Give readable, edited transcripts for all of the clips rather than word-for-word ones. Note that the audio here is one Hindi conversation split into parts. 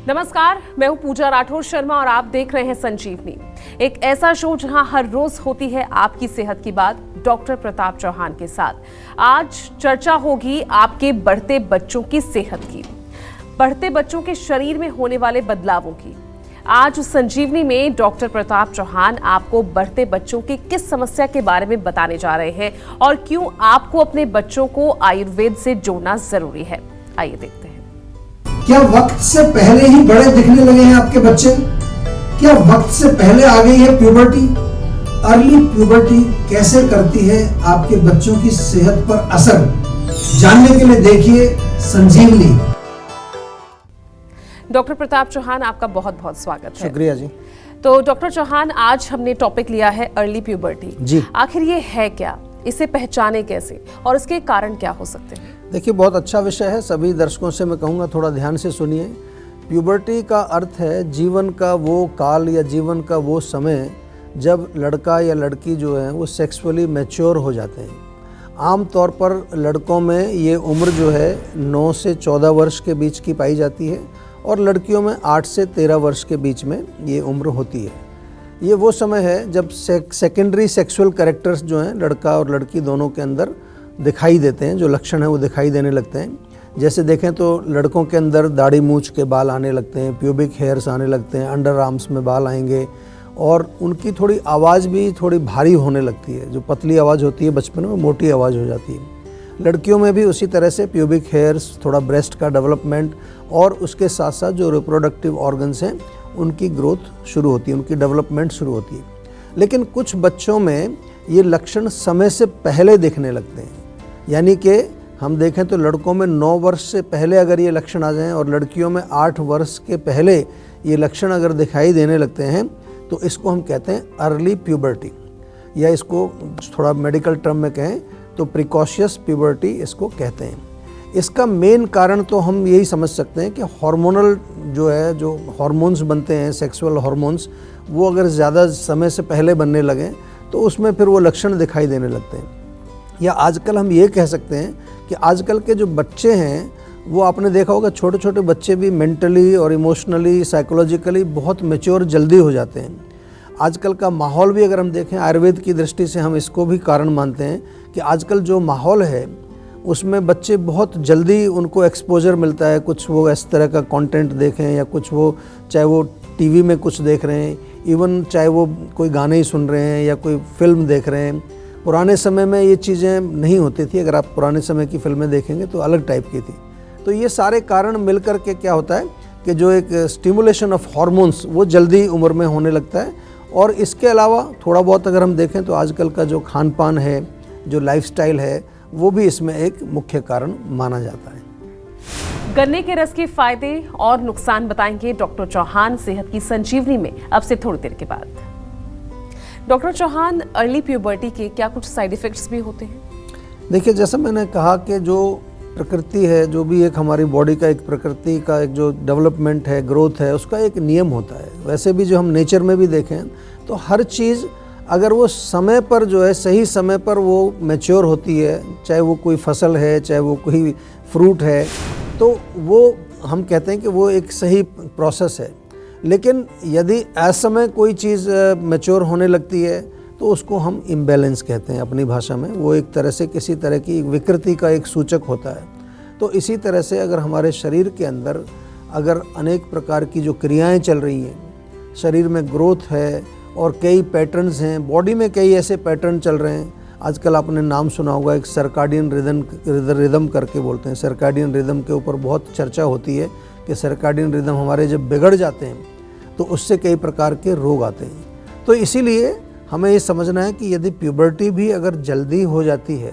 नमस्कार, मैं हूं पूजा राठौर शर्मा और आप देख रहे हैं संजीवनी, एक ऐसा शो जहां हर रोज होती है आपकी सेहत की बात डॉक्टर प्रताप चौहान के साथ। आज चर्चा होगी आपके बढ़ते बच्चों की सेहत की, बढ़ते बच्चों के शरीर में होने वाले बदलावों की। आज संजीवनी में डॉक्टर प्रताप चौहान आपको बढ़ते बच्चों की किस समस्या के बारे में बताने जा रहे हैं और क्यों आपको अपने बच्चों को आयुर्वेद से जोड़ना जरूरी है। आइए देखते हैं। क्या वक्त से पहले ही बड़े दिखने लगे हैं आपके बच्चे? क्या वक्त से पहले आ गई है प्यूबर्टी? अर्ली प्यूबर्टी कैसे करती है आपके बच्चों की सेहत पर असर? जानने के लिए देखिए संजीवनी। डॉक्टर प्रताप चौहान, आपका बहुत बहुत स्वागत है। शुक्रिया जी। तो डॉक्टर चौहान, आज हमने टॉपिक लिया है अर्ली प्यूबर्टी जी। आखिर ये है क्या, इसे पहचाने कैसे और इसके कारण क्या हो सकते हैं? देखिए, बहुत अच्छा विषय है। सभी दर्शकों से मैं कहूँगा थोड़ा ध्यान से सुनिए। प्यूबर्टी का अर्थ है जीवन का वो काल या जीवन का वो समय जब लड़का या लड़की जो है वो सेक्सुअली मैच्योर हो जाते हैं। आम तौर पर लड़कों में ये उम्र जो है 9 से 14 वर्ष के बीच की पाई जाती है और लड़कियों में 8 से 13 वर्ष के बीच में ये उम्र होती है। ये वो समय है जब सेकेंडरी सेक्सुअल कैरेक्टर्स जो हैं लड़का और लड़की दोनों के अंदर दिखाई देते हैं, जो लक्षण है वो दिखाई देने लगते हैं। जैसे देखें तो लड़कों के अंदर दाढ़ी मूंछ के बाल आने लगते हैं, प्यूबिक हेयर्स आने लगते हैं, अंडर आर्म्स में बाल आएंगे और उनकी थोड़ी आवाज़ भी थोड़ी भारी होने लगती है। जो पतली आवाज़ होती है बचपन में, मोटी आवाज़ हो जाती है। लड़कियों में भी उसी तरह से प्यूबिक हेयर्स, थोड़ा ब्रेस्ट का डेवलपमेंट और उसके साथ साथ जो रिप्रोडक्टिव ऑर्गन्स हैं उनकी ग्रोथ शुरू होती है, उनकी डेवलपमेंट शुरू होती है। लेकिन कुछ बच्चों में ये लक्षण समय से पहले दिखने लगते हैं। यानी कि हम देखें तो लड़कों में 9 वर्ष से पहले अगर ये लक्षण आ जाएं और लड़कियों में 8 वर्ष के पहले ये लक्षण अगर दिखाई देने लगते हैं तो इसको हम कहते हैं अर्ली प्यूबर्टी, या इसको थोड़ा मेडिकल टर्म में कहें तो प्रिकॉशियस प्यूबर्टी इसको कहते हैं। इसका मेन कारण तो हम यही समझ सकते हैं कि हार्मोनल जो है, जो हार्मोन्स बनते हैं सेक्सुअल हार्मोन्स, वो अगर ज़्यादा समय से पहले बनने लगें तो उसमें फिर वो लक्षण दिखाई देने लगते हैं। या आजकल हम ये कह सकते हैं कि आजकल के जो बच्चे हैं वो आपने देखा होगा, छोटे छोटे बच्चे भी मेंटली और इमोशनली साइकोलॉजिकली बहुत मैच्योर जल्दी हो जाते हैं। आजकल का माहौल भी अगर हम देखें आयुर्वेद की दृष्टि से हम इसको भी कारण मानते हैं कि आजकल जो माहौल है उसमें बच्चे बहुत जल्दी उनको एक्सपोजर मिलता है। कुछ वो इस तरह का कंटेंट देखें या कुछ वो, चाहे वो टीवी में कुछ देख रहे हैं, इवन चाहे वो कोई गाने ही सुन रहे हैं या कोई फिल्म देख रहे हैं। पुराने समय में ये चीज़ें नहीं होती थी। अगर आप पुराने समय की फिल्में देखेंगे तो अलग टाइप की थी। तो ये सारे कारण मिलकर के क्या होता है कि जो एक स्टिमुलेशन ऑफ हार्मोन्स वो जल्दी उम्र में होने लगता है। और इसके अलावा थोड़ा बहुत अगर हम देखें तो आजकल का जो खान पान है, जो लाइफस्टाइल है, वो भी इसमें एक मुख्य कारण माना जाता है। गन्ने के रस के फायदे और नुकसान बताएंगे डॉक्टर चौहान सेहत की संजीवनी में अब से थोड़ी देर के बाद। डॉक्टर चौहान, अर्ली प्यूबर्टी के क्या कुछ साइड इफेक्ट्स भी होते हैं? देखिए, जैसा मैंने कहा कि जो प्रकृति है, जो भी एक हमारी बॉडी का एक प्रकृति का एक जो डेवलपमेंट है, ग्रोथ है, उसका एक नियम होता है। वैसे भी जो हम नेचर में भी देखें तो हर चीज़ अगर वो समय पर जो है, सही समय पर वो मैच्योर होती है, चाहे वो कोई फसल है, चाहे वो कोई फ्रूट है, तो वो हम कहते हैं कि वो एक सही प्रोसेस है। लेकिन यदि असमय कोई चीज़ मैच्योर होने लगती है तो उसको हम इम्बैलेंस कहते हैं अपनी भाषा में। वो एक तरह से किसी तरह की विकृति का एक सूचक होता है। तो इसी तरह से अगर हमारे शरीर के अंदर अगर अनेक प्रकार की जो क्रियाएं चल रही हैं, शरीर में ग्रोथ है और कई पैटर्न्स हैं, बॉडी में कई ऐसे पैटर्न चल रहे हैं। आजकल आपने नाम सुना होगा, एक सर्काडियन रिदम करके बोलते हैं। सर्काडियन रिदम के ऊपर बहुत चर्चा होती है कि सर्काडियन रिदम हमारे जब बिगड़ जाते हैं तो उससे कई प्रकार के रोग आते हैं। तो इसीलिए हमें ये समझना है कि यदि प्यूबर्टी भी अगर जल्दी हो जाती है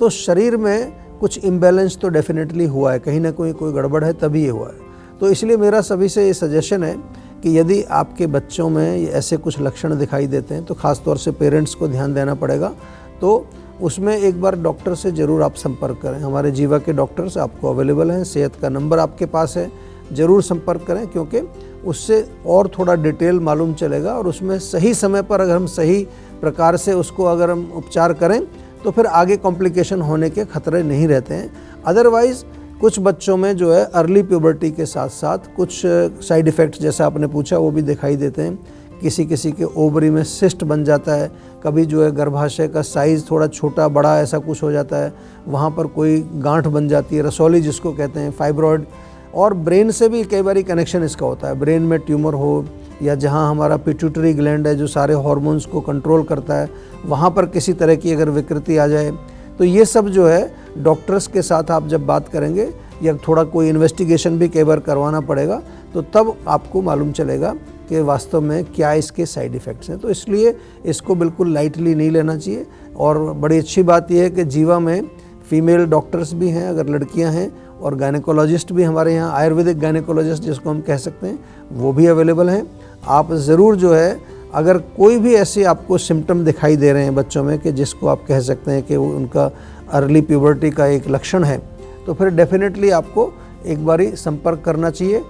तो शरीर में कुछ इम्बैलेंस तो डेफिनेटली हुआ है, कहीं ना कोई गड़बड़ है, तभी ये हुआ है। तो इसलिए मेरा सभी से ये सजेशन है कि यदि आपके बच्चों में ऐसे कुछ लक्षण दिखाई देते हैं तो ख़ास तौर से पेरेंट्स को ध्यान देना पड़ेगा। तो उसमें एक बार डॉक्टर से ज़रूर आप संपर्क करें। हमारे जीवा के डॉक्टर्स आपको अवेलेबल हैं, सेहत का नंबर आपके पास है, ज़रूर संपर्क करें, क्योंकि उससे और थोड़ा डिटेल मालूम चलेगा और उसमें सही समय पर अगर हम सही प्रकार से उसको अगर हम उपचार करें तो फिर आगे कॉम्प्लिकेशन होने के खतरे नहीं रहते हैं। अदरवाइज़ कुछ बच्चों में जो है अर्ली प्यूबर्टी के साथ साथ कुछ साइड इफ़ेक्ट्स जैसा आपने पूछा वो भी दिखाई देते हैं। किसी किसी के ओवरी में सिस्ट बन जाता है, कभी जो है गर्भाशय का साइज़ थोड़ा छोटा बड़ा ऐसा कुछ हो जाता है, वहाँ पर कोई गांठ बन जाती है, रसौली जिसको कहते हैं, फाइब्रॉइड। और ब्रेन से भी कई बार कनेक्शन इसका होता है, ब्रेन में ट्यूमर हो या जहाँ हमारा पिट्यूटरी ग्लैंड है जो सारे हार्मोन्स को कंट्रोल करता है, वहाँ पर किसी तरह की अगर विकृति आ जाए, तो ये सब जो है डॉक्टर्स के साथ आप जब बात करेंगे या थोड़ा कोई इन्वेस्टिगेशन भी कई बार करवाना पड़ेगा, तो तब आपको मालूम चलेगा कि वास्तव में क्या इसके साइड इफ़ेक्ट्स हैं। तो इसलिए इसको बिल्कुल लाइटली नहीं लेना चाहिए। और बड़ी अच्छी बात यह है कि जीवा में फीमेल डॉक्टर्स भी हैं अगर लड़कियां हैं, और गायनेकोलॉजिस्ट भी हमारे यहाँ, आयुर्वेदिक गायनेकोलॉजिस्ट जिसको हम कह सकते हैं, वो भी अवेलेबल हैं। आप ज़रूर जो है अगर कोई भी ऐसे आपको सिम्टम दिखाई दे रहे हैं बच्चों में कि जिसको आप कह सकते हैं कि वो उनका अर्ली प्यूबर्टी का एक लक्षण है, तो फिर डेफिनेटली आपको एक बारी संपर्क करना चाहिए।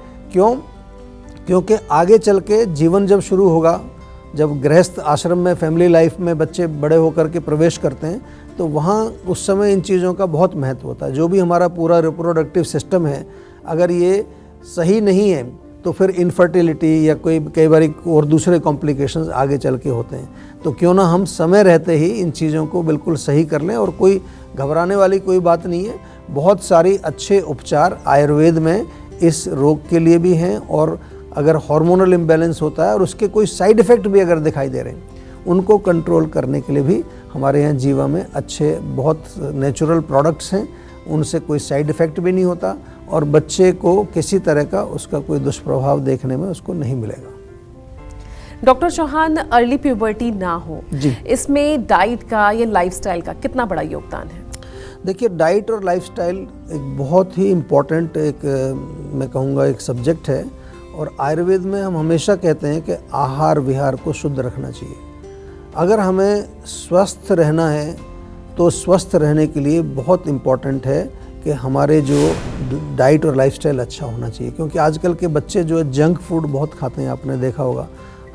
क्योंकि आगे चल के जीवन जब शुरू होगा, जब गृहस्थ आश्रम में फैमिली लाइफ में बच्चे बड़े होकर के प्रवेश करते हैं, तो वहाँ उस समय इन चीज़ों का बहुत महत्व होता है। जो भी हमारा पूरा रिप्रोडक्टिव सिस्टम है, अगर ये सही नहीं है तो फिर इनफर्टिलिटी या कई बार और दूसरे कॉम्प्लिकेशंस आगे चल के होते हैं। तो क्यों ना हम समय रहते ही इन चीज़ों को बिल्कुल सही कर लें। और कोई घबराने वाली कोई बात नहीं है, बहुत सारी अच्छे उपचार आयुर्वेद में इस रोग के लिए भी हैं। और अगर हार्मोनल इम्बैलेंस होता है और उसके कोई साइड इफ़ेक्ट भी अगर दिखाई दे रहे हैं, उनको कंट्रोल करने के लिए भी हमारे यहाँ जीवा में अच्छे बहुत नेचुरल प्रोडक्ट्स हैं, उनसे कोई साइड इफ़ेक्ट भी नहीं होता और बच्चे को किसी तरह का उसका कोई दुष्प्रभाव देखने में उसको नहीं मिलेगा। डॉक्टर चौहान, अर्ली प्यूबर्टी ना हो जी, इसमें डाइट का या लाइफस्टाइल का कितना बड़ा योगदान है? देखिए, डाइट और लाइफस्टाइल एक बहुत ही इम्पॉर्टेंट मैं कहूँगा एक सब्जेक्ट है। और आयुर्वेद में हम हमेशा कहते हैं कि आहार विहार को शुद्ध रखना चाहिए। अगर हमें स्वस्थ रहना है तो स्वस्थ रहने के लिए बहुत इम्पॉर्टेंट है कि हमारे जो डाइट और लाइफस्टाइल अच्छा होना चाहिए। क्योंकि आजकल के बच्चे जो है जंक फूड बहुत खाते हैं, आपने देखा होगा,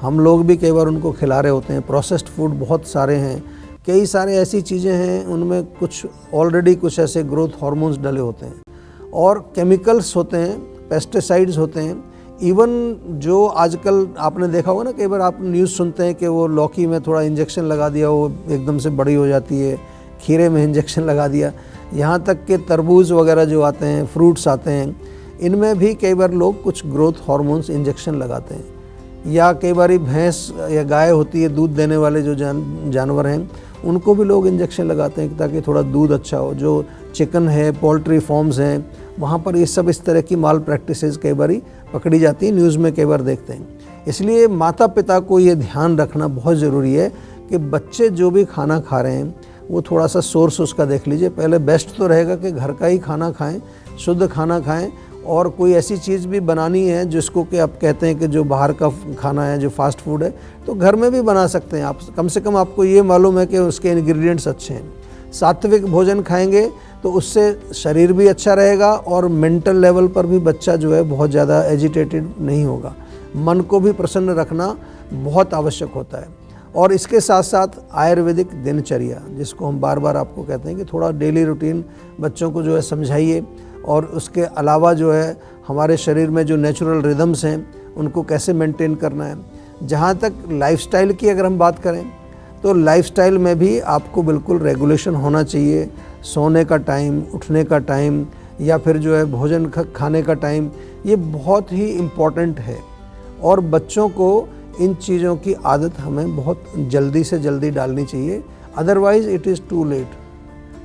हम लोग भी कई बार उनको खिला रहे होते हैं। प्रोसेस्ड फूड बहुत सारे हैं, कई सारे ऐसी चीज़ें हैं उनमें कुछ ऑलरेडी कुछ ऐसे ग्रोथ हार्मोन्स डले होते हैं और केमिकल्स होते हैं, पेस्टिसाइड्स होते हैं। इवन जो आजकल आपने देखा होगा ना, कई बार आप न्यूज़ सुनते हैं कि वो लौकी में थोड़ा इंजेक्शन लगा दिया, वो एकदम से बड़ी हो जाती है, खीरे में इंजेक्शन लगा दिया, यहाँ तक कि तरबूज वगैरह जो आते हैं, फ्रूट्स आते हैं, इनमें भी कई बार लोग कुछ ग्रोथ हार्मोन्स इंजेक्शन लगाते हैं। या कई बार भैंस या गाय होती है, दूध देने वाले जो जानवर हैं, उनको भी लोग इंजेक्शन लगाते हैं ताकि थोड़ा दूध अच्छा हो। जो चिकन है, पोल्ट्री फार्म्स हैं, वहाँ पर ये सब इस तरह की माल प्रैक्टिसेस कई बार पकड़ी जाती है, न्यूज़ में कई बार देखते हैं। इसलिए माता पिता को ये ध्यान रखना बहुत ज़रूरी है कि बच्चे जो भी खाना खा रहे हैं वो थोड़ा सा सोर्स उसका देख लीजिए। पहले बेस्ट तो रहेगा कि घर का ही खाना खाएं, शुद्ध खाना खाएं। और कोई ऐसी चीज़ भी बनानी है जिसको कि आप कहते हैं कि जो बाहर का खाना है, जो फास्ट फूड है, तो घर में भी बना सकते हैं आप। कम से कम आपको ये मालूम है कि उसके इंग्रेडिएंट्स अच्छे हैं। सात्विक भोजन खाएंगे तो उससे शरीर भी अच्छा रहेगा और मेंटल लेवल पर भी बच्चा जो है बहुत ज़्यादा एजिटेटेड नहीं होगा। मन को भी प्रसन्न रखना बहुत आवश्यक होता है। और इसके साथ साथ आयुर्वेदिक दिनचर्या, जिसको हम बार बार आपको कहते हैं कि थोड़ा डेली रूटीन बच्चों को जो है समझाइए। और उसके अलावा जो है हमारे शरीर में जो नेचुरल रिदम्स हैं उनको कैसे मेंटेन करना है। जहाँ तक लाइफस्टाइल की अगर हम बात करें तो लाइफस्टाइल में भी आपको बिल्कुल रेगुलेशन होना चाहिए। सोने का टाइम, उठने का टाइम, या फिर जो है भोजन खाने का टाइम, ये बहुत ही इम्पॉर्टेंट है। और बच्चों को इन चीज़ों की आदत हमें बहुत जल्दी से जल्दी डालनी चाहिए, otherwise it is too late.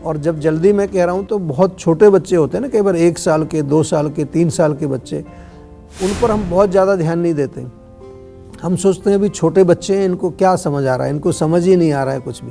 और जब जल्दी मैं कह रहा हूँ तो बहुत छोटे बच्चे होते हैं ना, कई बार 1 साल के, 2 साल के, 3 साल के बच्चे, उन पर हम बहुत ज़्यादा ध्यान नहीं देते। हम सोचते हैं अभी छोटे बच्चे हैं, इनको क्या समझ आ रहा है, इनको समझ ही नहीं आ रहा है कुछ भी।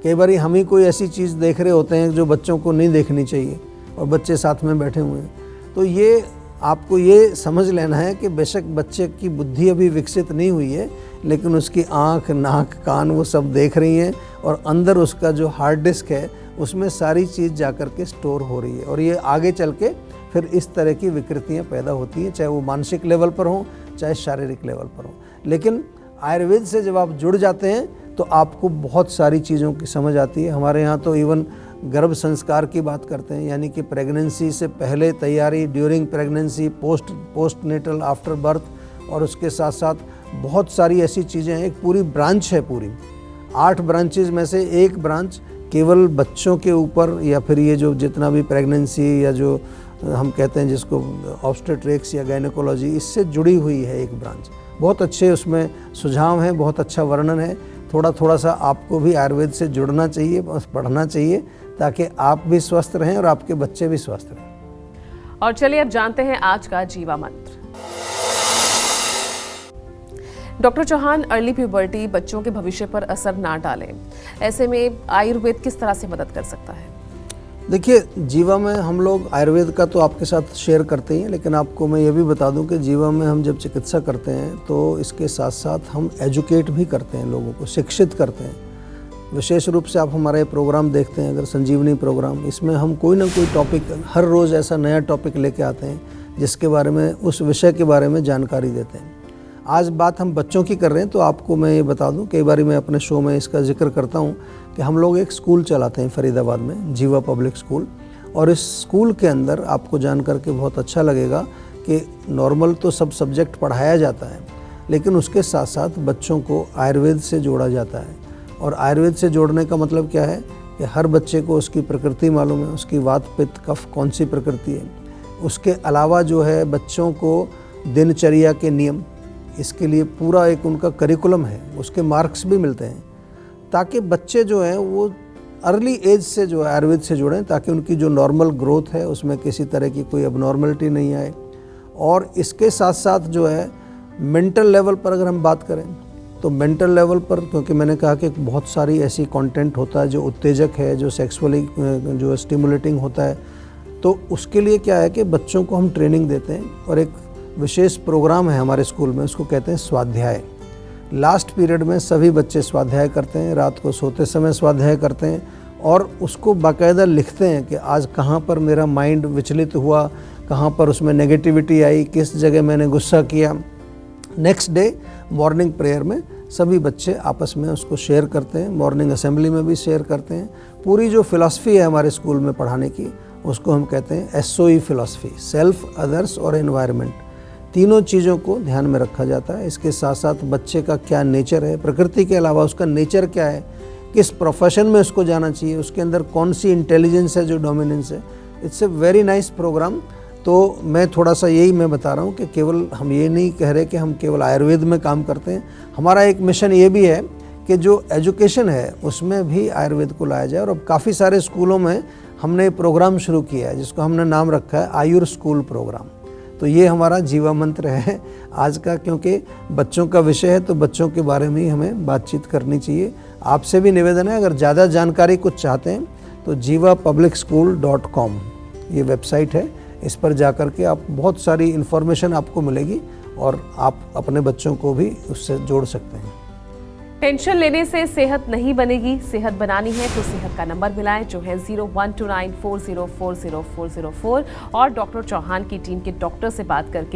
कई बार हम ही कोई ऐसी चीज़ देख रहे होते हैं जो बच्चों को नहीं देखनी चाहिए और बच्चे साथ में बैठे हुए हैं। तो ये आपको ये समझ लेना है कि बेशक बच्चे की बुद्धि अभी विकसित नहीं हुई है, लेकिन उसकी आँख, नाक, कान वो सब देख रही हैं और अंदर उसका जो हार्ड डिस्क है उसमें सारी चीज़ जाकर के स्टोर हो रही है। और ये आगे चल के फिर इस तरह की विकृतियाँ पैदा होती हैं, चाहे वो मानसिक लेवल पर हों, चाहे शारीरिक लेवल पर हों। लेकिन आयुर्वेद से जब आप जुड़ जाते हैं तो आपको बहुत सारी चीज़ों की समझ आती है। हमारे यहाँ तो इवन गर्भ संस्कार की बात करते हैं, यानी कि प्रेगनेंसी से पहले तैयारी, during pregnancy, postnatal, after birth, और उसके साथ साथ बहुत सारी ऐसी चीज़ें हैं। एक पूरी ब्रांच है, पूरी 8 ब्रांचेज में से एक ब्रांच केवल बच्चों के ऊपर, या फिर ये जो जितना भी प्रेगनेंसी या जो हम कहते हैं जिसको ऑब्स्टेट्रिक्स या गायनेकोलॉजी, इससे जुड़ी हुई है एक ब्रांच। बहुत अच्छे उसमें सुझाव हैं, बहुत अच्छा वर्णन है। थोड़ा सा आपको भी आयुर्वेद से जुड़ना चाहिए, पढ़ना चाहिए, ताकि आप भी स्वस्थ रहें और आपके बच्चे भी स्वस्थ रहें। और चलिए अब जानते हैं आज का जीवा मंत्र। डॉक्टर चौहान, अर्ली प्यूबर्टी बच्चों के भविष्य पर असर ना डालें, ऐसे में आयुर्वेद किस तरह से मदद कर सकता है? देखिए, जीवा में हम लोग आयुर्वेद का तो आपके साथ शेयर करते ही हैं, लेकिन आपको मैं ये भी बता दूं कि जीवा में हम जब चिकित्सा करते हैं तो इसके साथ साथ हम एजुकेट भी करते हैं, लोगों को शिक्षित करते हैं। विशेष रूप से आप हमारा ये प्रोग्राम देखते हैं, अगर संजीवनी प्रोग्राम, इसमें हम कोई ना कोई टॉपिक, हर रोज़ ऐसा नया टॉपिक लेके आते हैं जिसके बारे में, उस विषय के बारे में जानकारी देते हैं। आज बात हम बच्चों की कर रहे हैं, तो आपको मैं ये बता दूं, कई बार मैं अपने शो में इसका जिक्र करता हूं कि हम लोग एक स्कूल चलाते हैं फरीदाबाद में, जीवा पब्लिक स्कूल। और इस स्कूल के अंदर आपको जान करके बहुत अच्छा लगेगा कि नॉर्मल तो सब सब्जेक्ट पढ़ाया जाता है, लेकिन उसके साथ साथ बच्चों को आयुर्वेद से जोड़ा जाता है। और आयुर्वेद से जोड़ने का मतलब क्या है कि हर बच्चे को उसकी प्रकृति मालूम है, उसकी वात पित्त कफ कौन सी प्रकृति है। उसके अलावा जो है बच्चों को दिनचर्या के नियम, इसके लिए पूरा एक उनका करिकुलम है, उसके मार्क्स भी मिलते हैं, ताकि बच्चे जो हैं वो अर्ली एज से जो है आयुर्वेद से जुड़ें, ताकि उनकी जो नॉर्मल ग्रोथ है उसमें किसी तरह की कोई अबनॉर्मलिटी नहीं आए। और इसके साथ साथ जो है मेंटल लेवल पर अगर हम बात करें तो मेंटल लेवल पर, क्योंकि मैंने कहा कि बहुत सारी ऐसी कंटेंट होता है जो उत्तेजक है, जो सेक्सुअली जो स्टिमुलेटिंग होता है, तो उसके लिए क्या है कि बच्चों को हम ट्रेनिंग देते हैं। और एक विशेष प्रोग्राम है हमारे स्कूल में, उसको कहते हैं स्वाध्याय। लास्ट पीरियड में सभी बच्चे स्वाध्याय करते हैं, रात को सोते समय स्वाध्याय करते हैं और उसको बाकायदा लिखते हैं कि आज कहाँ पर मेरा माइंड विचलित हुआ, कहाँ पर उसमें नेगेटिविटी आई, किस जगह मैंने गुस्सा किया। नेक्स्ट डे मॉर्निंग प्रेयर में सभी बच्चे आपस में उसको शेयर करते हैं, मॉर्निंग असेंबली में भी शेयर करते हैं। पूरी जो फिलॉसफी है हमारे स्कूल में पढ़ाने की, उसको हम कहते हैं SOE फिलॉसफी, सेल्फ, अदर्स और एनवायरनमेंट। तीनों चीज़ों को ध्यान में रखा जाता है। इसके साथ साथ बच्चे का क्या नेचर है, प्रकृति के अलावा उसका नेचर क्या है, किस प्रोफेशन में उसको जाना चाहिए, उसके अंदर कौन सी इंटेलिजेंस है जो डोमिनेंस है। It's a very nice program. तो मैं थोड़ा सा यही मैं बता रहा हूँ कि केवल हम ये नहीं कह रहे कि हम केवल आयुर्वेद में काम करते हैं। हमारा एक मिशन ये भी है कि जो एजुकेशन है उसमें भी आयुर्वेद को लाया जाए। और अब काफ़ी सारे स्कूलों में हमने प्रोग्राम शुरू किया है जिसको हमने नाम रखा है आयुर स्कूल प्रोग्राम। तो ये हमारा जीवा मंत्र है आज का, क्योंकि बच्चों का विषय है तो बच्चों के बारे में ही हमें बातचीत करनी चाहिए। आपसे भी निवेदन है, अगर ज़्यादा जानकारी कुछ चाहते हैं तो jivapublicschool.com ये वेबसाइट है, इस पर जाकर के आप बहुत सारी इन्फॉर्मेशन आपको मिलेगी और आप अपने बच्चों को भी उससे जोड़ सकते हैं। टेंशन लेने से सेहत नहीं बनेगी, सेहत बनानी है तो सेहत का नंबर मिलाएं जो है 0129404004 और डॉक्टर चौहान की टीम के डॉक्टर से बात करके